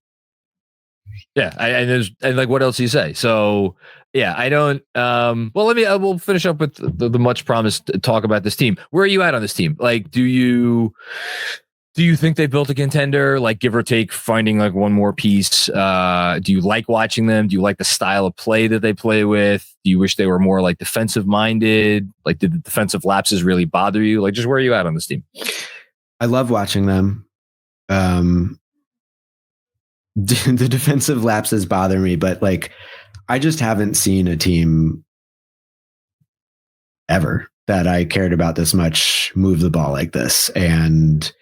Yeah, and like, what else do you say? So, yeah, I don't. Well, we'll finish up with the much promised talk about this team. Where are you at on this team? Like, do you think they built a contender? Like, give or take, finding like one more piece. Do you like watching them? Do you like the style of play that they play with? Do you wish they were more like defensive minded? Like, did the defensive lapses really bother you? Like, just where are you at on this team? I love watching them. The defensive lapses bother me, but like, I just haven't seen a team ever that I cared about this much move the ball like this. And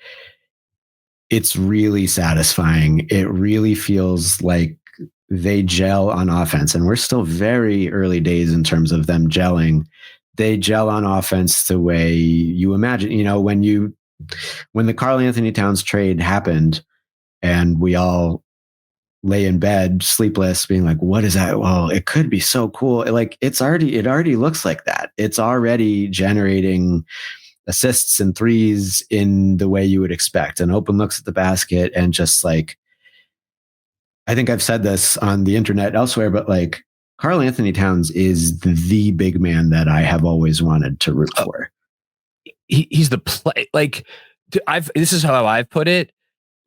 it's really satisfying. It really feels like they gel on offense, and we're still very early days in terms of them gelling. They gel on offense the way you imagine, when the Karl-Anthony Towns trade happened and we all lay in bed sleepless being like, what is that? Well, it could be so cool. Like, it already looks like that. It's already generating assists and threes in the way you would expect, and open looks at the basket. And just like, I think I've said this on the internet elsewhere, but like, Karl-Anthony Towns is the big man that I have always wanted to root for. He's the play. Like, this is how I've put it.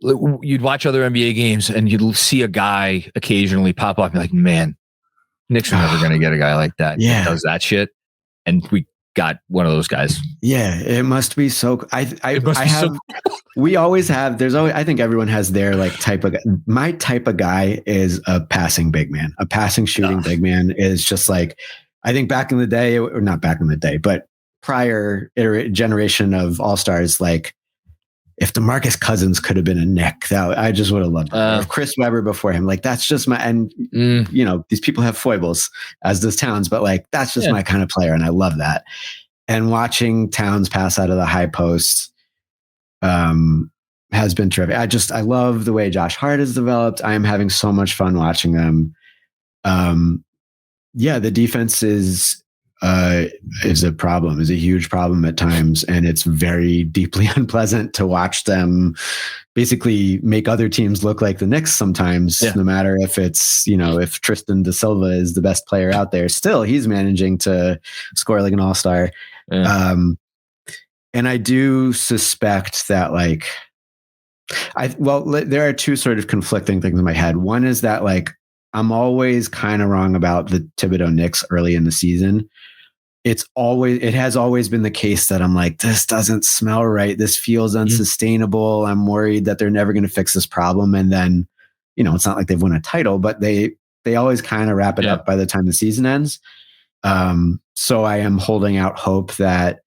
You'd watch other NBA games and you'd see a guy occasionally pop up and be like, man, Knicks are never going to get a guy like that. Yeah. That does that shit. And we got one of those guys. Yeah. It must be so. We always have, I think everyone has their like type of guy. My type of guy is a passing big man. A passing shooting big man is just like, I think back in the day, or not back in the day, but prior generation of all-stars, like, if DeMarcus Cousins could have been a Knick, I just would have loved it. If Chris Webber before him, like, that's just these people have foibles, as does Towns, but like, that's just my kind of player. And I love that. And watching Towns pass out of the high post has been terrific. I love the way Josh Hart has developed. I am having so much fun watching them. The defense is a problem, is a huge problem at times. And it's very deeply unpleasant to watch them basically make other teams look like the Knicks sometimes, no matter if it's, if Tristan da Silva is the best player out there, still he's managing to score like an all-star. Yeah. And I do suspect that there are two sort of conflicting things in my head. One is that I'm always kind of wrong about the Thibodeau Knicks early in the season. It has always been the case that I'm like, this doesn't smell right. This feels unsustainable. I'm worried that they're never going to fix this problem. And then, it's not like they've won a title, but they always kind of wrap it up by the time the season ends. So I am holding out hope that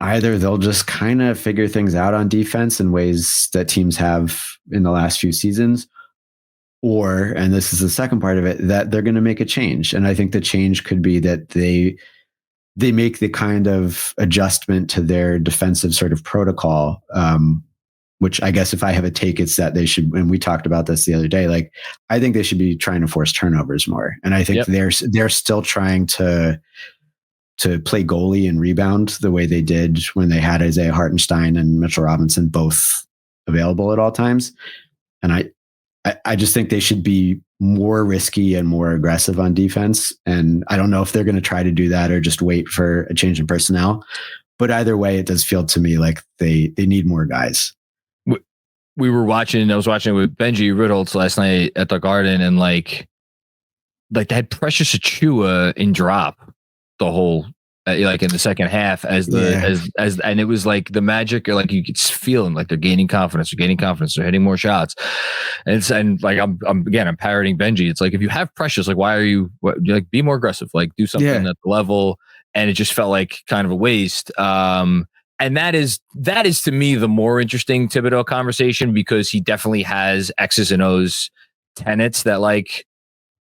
either they'll just kind of figure things out on defense in ways that teams have in the last few seasons, or, and this is the second part of it, that they're going to make a change. And I think the change could be that they make the kind of adjustment to their defensive sort of protocol, which I guess if I have a take, it's that they should, and we talked about this the other day, I think they should be trying to force turnovers more. And I think they're still trying to play goalie and rebound the way they did when they had Isaiah Hartenstein and Mitchell Robinson both available at all times. And I just think they should be more risky and more aggressive on defense. And I don't know if they're going to try to do that or just wait for a change in personnel. But either way, it does feel to me like they need more guys. I was watching with Benji Ritholtz last night at the Garden, and they had Precious Achiuwa in drop the whole in the second half as and it was like the Magic are you could feel them, they're gaining confidence, they're hitting more shots, and I'm parroting Benji. It's if you have Precious, why are you be more aggressive, do something at the level, and it just felt like kind of a waste. And that is to me the more interesting Thibodeau conversation, because he definitely has X's and O's tenets that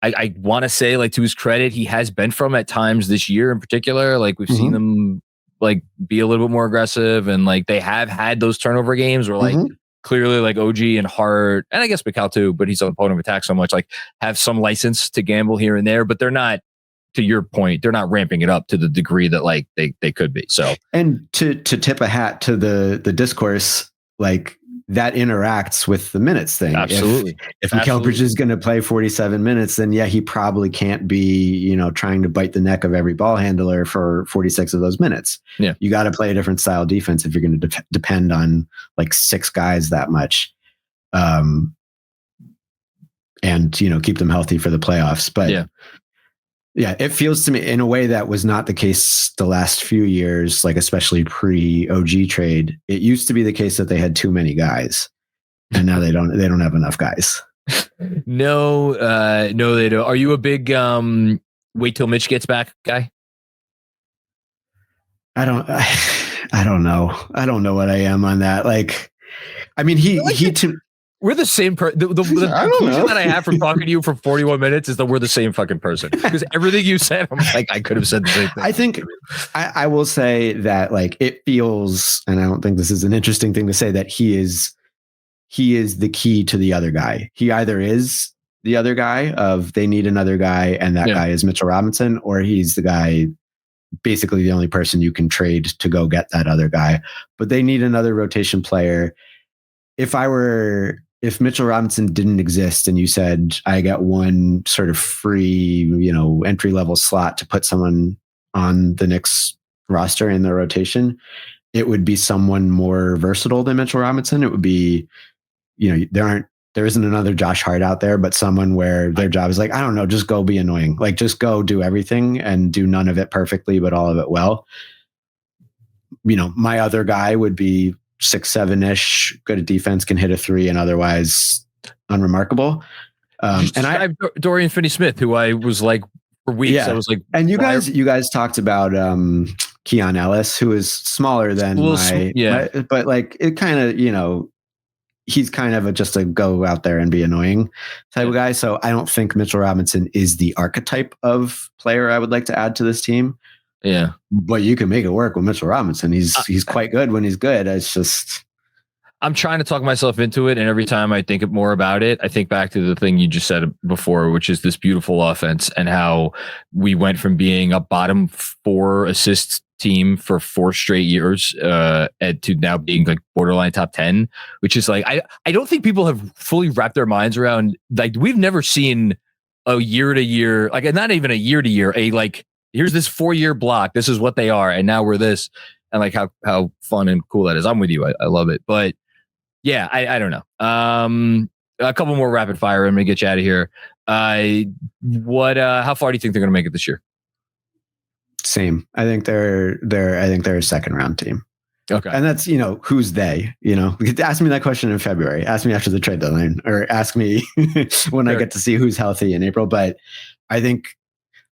I want to say, to his credit, he has been from at times this year in particular. We've seen them be a little bit more aggressive, and they have had those turnover games where clearly OG and Hart, and I guess Mikal too, but he's on the podium of attack so much, have some license to gamble here and there, but they're not, to your point, they're not ramping it up to the degree that they could be. So, and to tip a hat to the discourse, that interacts with the minutes thing. Absolutely. If Mikal Bridges is going to play 47 minutes, then he probably can't be, trying to bite the neck of every ball handler for 46 of those minutes. Yeah. You got to play a different style defense if you're going to depend on six guys that much. And, keep them healthy for the playoffs. But yeah, it feels to me in a way that was not the case the last few years, especially pre-OG trade. It used to be the case that they had too many guys, and now they don't have enough guys. No, they don't. Are you a big wait till Mitch gets back guy? I don't know. I don't know what I am on that. We're the same person. The conclusion that I have from talking to you for 41 minutes is that we're the same fucking person. Because everything you said, I'm I could have said the same thing. I think I will say that it feels, and I don't think this is an interesting thing to say, that he is the key to the other guy. He either is the other guy of they need another guy, and that guy is Mitchell Robinson, or he's the guy, basically the only person you can trade to go get that other guy. But they need another rotation player. If Mitchell Robinson didn't exist and you said, I got one sort of free, entry level slot to put someone on the Knicks roster in their rotation, it would be someone more versatile than Mitchell Robinson. It would be, there isn't another Josh Hart out there, but someone where their job is I don't know, just go be annoying. Just go do everything and do none of it perfectly, but all of it well. My other guy would be 6'7" good at defense, can hit a three, and otherwise unremarkable. And I have Dorian Finney-Smith, who I was for weeks. I was and you guys talked about Keon Ellis, who is smaller than but it kind of, he's kind of just a go out there and be annoying type of guy. So I don't think Mitchell Robinson is the archetype of player I would like to add to this team. Yeah, but you can make it work with Mitchell Robinson. He's quite good when he's good. It's just I'm trying to talk myself into it, and every time I think more about it, I think back to the thing you just said before, which is this beautiful offense and how we went from being a bottom 4 assists team for 4 straight years to now being borderline top 10, which is I don't think people have fully wrapped their minds around. We've never seen a year to year, not even a year to year, here's this 4-year block. This is what they are. And now we're this. and like how fun and cool that is. I'm with you. I love it. But yeah, I don't know. A couple more rapid fire. I'm gonna get you out of here. How far do you think they're gonna make it this year? Same. I think they're a second round team. Okay. And that's, who's they, ask me that question in February, ask me after the trade deadline, or ask me when I get to see who's healthy in April. But I think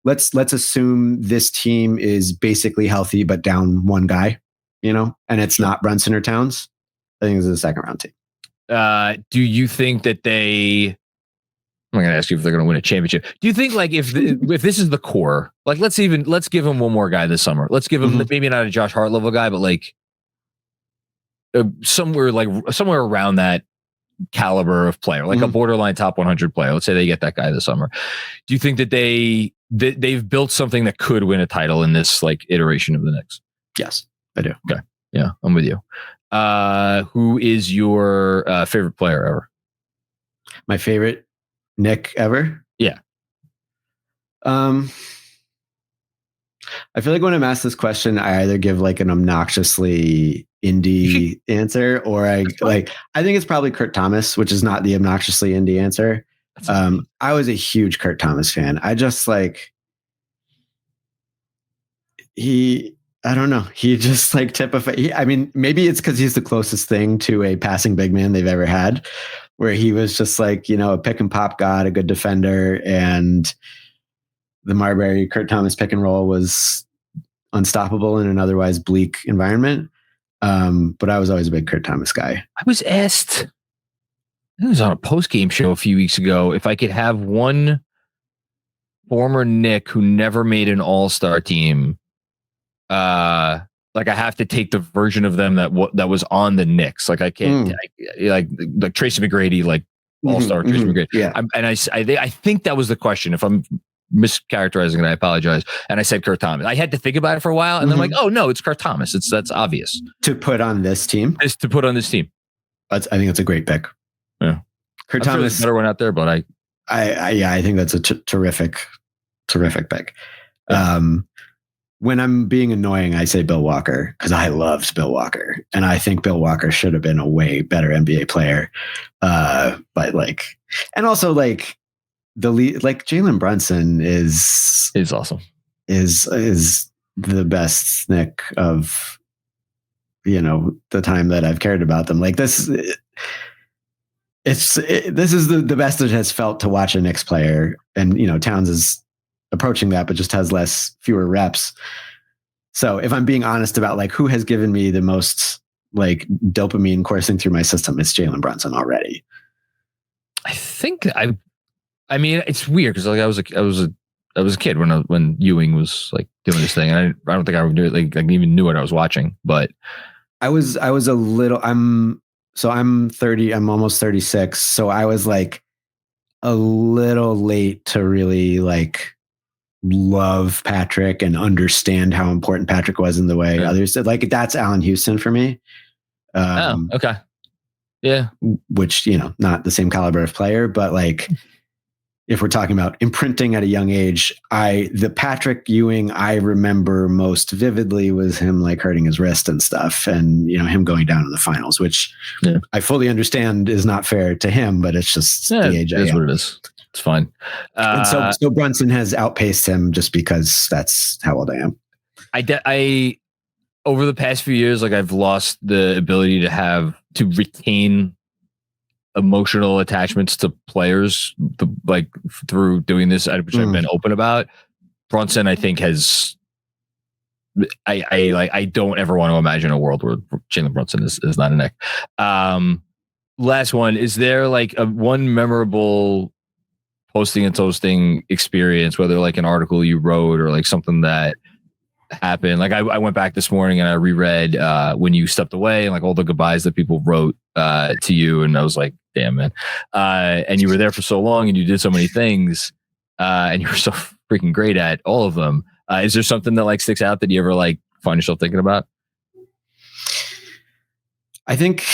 let's assume this team is basically healthy, but down one guy, and it's not Brunson or Towns. I think this is a second round team. Do you think that I'm going to ask you if they're going to win a championship. Do you think like if this is the core, like let's give them one more guy this summer. Let's give them maybe not a Josh Hart level guy, but like somewhere around that caliber of player, like a borderline top 100 player. Let's say they get that guy this summer. Do you think that they've built something that could win a title in this like iteration of the Knicks? Yes, I do. Okay. Yeah, I'm with you. Who is your favorite player ever? My favorite Knick ever? Yeah. I feel like when I'm asked this question, I either give like an obnoxiously indie answer, or I think it's probably Kurt Thomas, which is not the obnoxiously indie answer. I was a huge Kurt Thomas fan. I just like I don't know. He just like typified. I mean, maybe it's because he's the closest thing to a passing big man they've ever had, where he was just like, a pick and pop god, a good defender, and the Marbury Kurt Thomas pick and roll was unstoppable in an otherwise bleak environment. But I was always a big Kurt Thomas guy. I was asked, I was on a post-game show a few weeks ago, if I could have one former Knick who never made an all-star team. Like I have to take the version of them that was on the Knicks. Like I can't like Tracy McGrady, like all-star Tracy McGrady. Yeah. I think that was the question. If I'm mischaracterizing it, I apologize. And I said Kurt Thomas. I had to think about it for a while, and then I'm like, oh no, it's Kurt Thomas. That's obvious to put on this team. It's to put on this team. I think it's a great pick. Yeah, Kurt Thomas, sure better one out there, but I think that's a terrific pick. Yeah. When I'm being annoying, I say Bill Walker because I loved Bill Walker, and I think Bill Walker should have been a way better NBA player. But like, and also like the lead, like Jalen Brunson is awesome. Is the best Knick of the time that I've cared about them. Like this, this is the best it has felt to watch a Knicks player, and Towns is approaching that, but just has fewer reps. So if I'm being honest about like who has given me the most like dopamine coursing through my system, it's Jalen Brunson already. I think I mean it's weird because like I was a kid when Ewing was like doing this thing, and I don't think I would do it like I even knew what I was watching, but I was a little. I'm 30. I'm almost 36. So I was like a little late to really like love Patrick and understand how important Patrick was in the way others did. Like that's Allen Houston for me. Okay. Yeah. Which, not the same caliber of player, but like if we're talking about imprinting at a young age, the Patrick Ewing I remember most vividly was him like hurting his wrist and stuff, and him going down in the finals, which I fully understand is not fair to him, but it's just the age. It is what it is. It's fine. And so Brunson has outpaced him just because that's how old I am. I over the past few years, like I've lost the ability to retain emotional attachments to players, like through doing this, which I've been open about. Brunson, I think, has. I don't ever want to imagine a world where Jalen Brunson is not a Knick. Last one, is there like a one memorable posting and toasting experience, whether like an article you wrote or like something that happened? Like I went back this morning and I reread when you stepped away and like all the goodbyes that people wrote to you, and I was like, damn, man. And you were there for so long and you did so many things and you were so freaking great at all of them. Is there something that like sticks out that you ever like find yourself thinking about? I think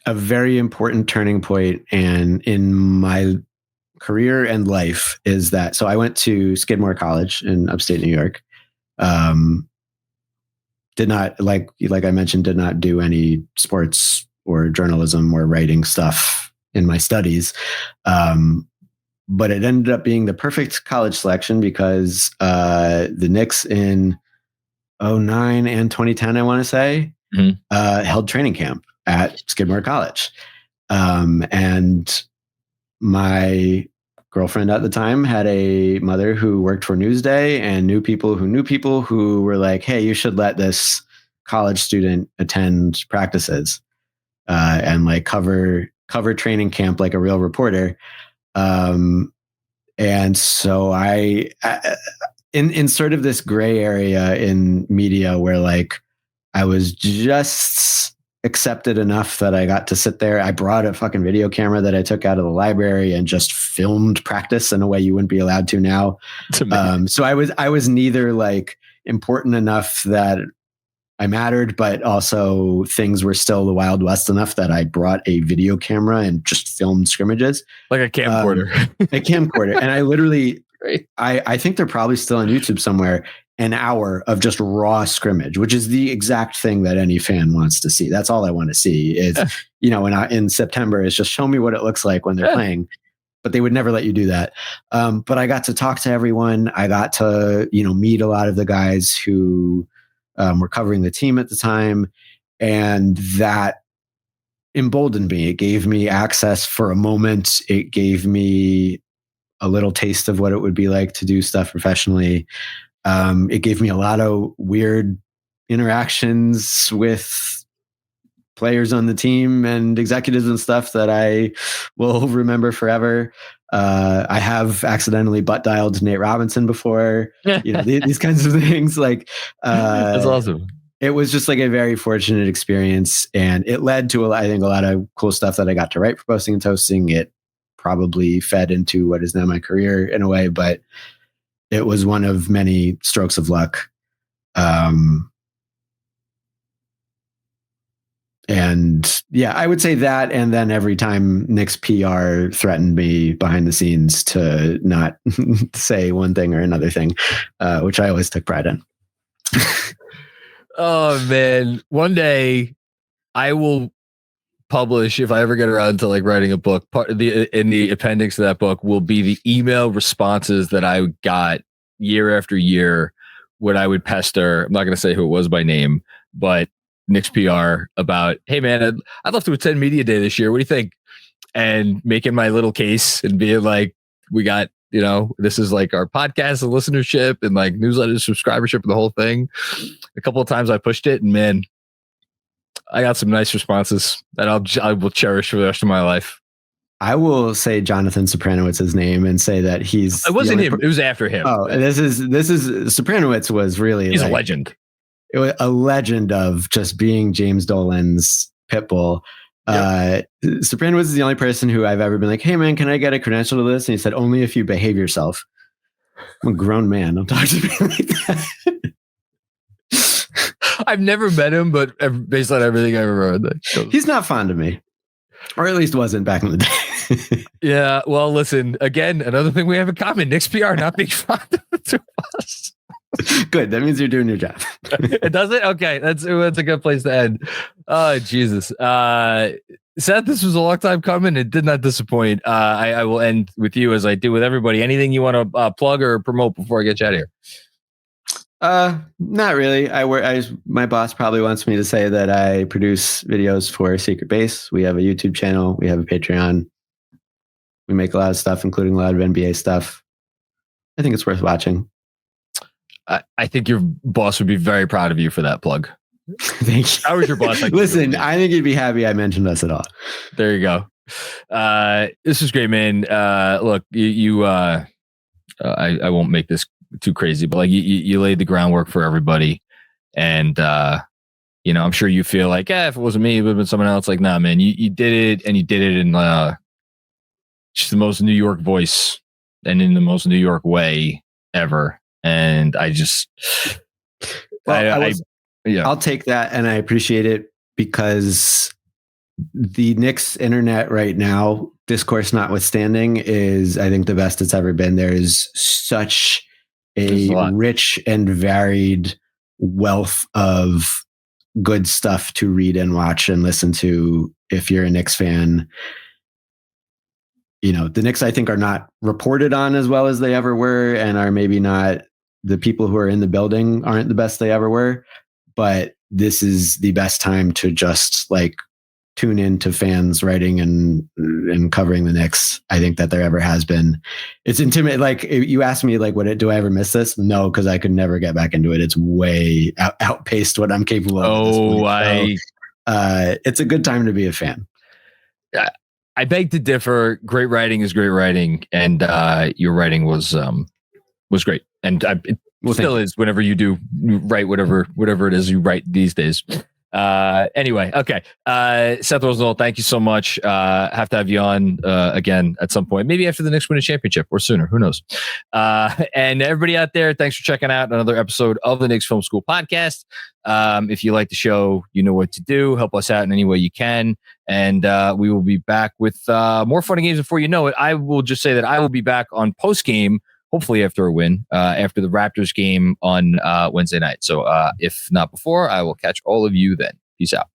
a very important turning point and in my career and life is that, so I went to Skidmore College in upstate New York. did not, like I mentioned, did not do any sports or journalism or writing stuff in my studies. But it ended up being the perfect college selection because the Knicks in 2009 and 2010, I want to say, held training camp at Skidmore College. And my girlfriend at the time had a mother who worked for Newsday and knew people who were like, hey, you should let this college student attend practices and like cover training camp like a real reporter. And so I in sort of this gray area in media where like I was just accepted enough that I got to sit there. I brought a fucking video camera that I took out of the library and just filmed practice in a way you wouldn't be allowed to now. So I was neither like important enough that I mattered, but also things were still the Wild West enough that I brought a video camera and just filmed scrimmages. Like a camcorder. A camcorder. And I literally, I think they're probably still on YouTube somewhere, an hour of just raw scrimmage, which is the exact thing that any fan wants to see. That's all I want to see is, in September is just show me what it looks like when they're playing. But they would never let you do that. But I got to talk to everyone. I got to, meet a lot of the guys who were covering the team at the time. And that emboldened me. It gave me access for a moment. It gave me a little taste of what it would be like to do stuff professionally. It gave me a lot of weird interactions with players on the team and executives and stuff that I will remember forever. I have accidentally butt dialed Nate Robinson before, these kinds of things. Like, that's awesome. It was just like a very fortunate experience, and it led to, I think, a lot of cool stuff that I got to write for Posting and Toasting. It probably fed into what is now my career in a way, but it was one of many strokes of luck. And yeah, I would say that. And then every time Knicks PR threatened me behind the scenes to not say one thing or another thing, which I always took pride in. Oh man. One day I will publish, if I ever get around to like writing a book, in the appendix to that book will be the email responses that I got year after year when I would pester, I'm not going to say who it was by name, but Knicks PR about, hey man, I'd love to attend media day this year. What do you think? And making my little case and being like, we got, this is like our podcast and listenership and like newsletter subscribership and the whole thing. A couple of times I pushed it and man, I got some nice responses that I will cherish for the rest of my life. I will say Jonathan Sopranowitz's name and say that he's. It wasn't him. It was after him. Oh, this is Sopranowitz was really. He's a legend. It was a legend of just being James Dolan's pit bull. Yep. Sopranowitz is the only person who I've ever been like, hey man, can I get a credential to this? And he said, only if you behave yourself. I'm a grown man. Don't talk to me like that. I've never met him, but based on everything I've ever heard, he's not fond of me, or at least wasn't back in the day. Yeah. Well, listen, again, another thing we have in common, Knicks PR not being fond of the two of us. Good. That means you're doing your job. It does it? Okay. That's a good place to end. Oh, Jesus. Seth, this was a long time coming. It did not disappoint. I will end with you as I do with everybody. Anything you want to plug or promote before I get you out of here? Not really. My boss probably wants me to say that I produce videos for Secret Base. We have a YouTube channel. We have a Patreon. We make a lot of stuff, including a lot of NBA stuff. I think it's worth watching. I think your boss would be very proud of you for that plug. Thank you. How was your boss? Listen, I think you'd be happy I mentioned us at all. There you go. This is great, man. Look, I won't make this too crazy, but like you laid the groundwork for everybody. And, I'm sure you feel like, if it wasn't me, it would have been someone else. Like, nah, man, you did it, and you did it in just the most New York voice and in the most New York way ever. And I just, I'll take that, and I appreciate it, because the Knicks internet right now, discourse notwithstanding, is, I think, the best it's ever been. There is such a rich and varied wealth of good stuff to read and watch and listen to if you're a Knicks fan. The Knicks, I think, are not reported on as well as they ever were, and are maybe not, the people who are in the building aren't the best they ever were. But this is the best time to just tune in to fans writing and covering the Knicks, I think, that there ever has been. It's intimidating. Like, you asked me, do I ever miss this? No, because I could never get back into it. It's way outpaced what I'm capable of. It's a good time to be a fan. I beg to differ. Great writing is great writing, and your writing was great, and it still is. Whenever you do write whatever it is you write these days. Anyway, okay. Seth Rosenthal, thank you so much. Have to have you on again at some point, maybe after the Knicks win a championship or sooner. Who knows? And everybody out there, thanks for checking out another episode of the Knicks Film School Podcast. If you like the show, you know what to do. Help us out in any way you can. And we will be back with more fun and games before you know it. I will just say that I will be back on post game, hopefully after a win, after the Raptors game on Wednesday night. So if not before, I will catch all of you then. Peace out.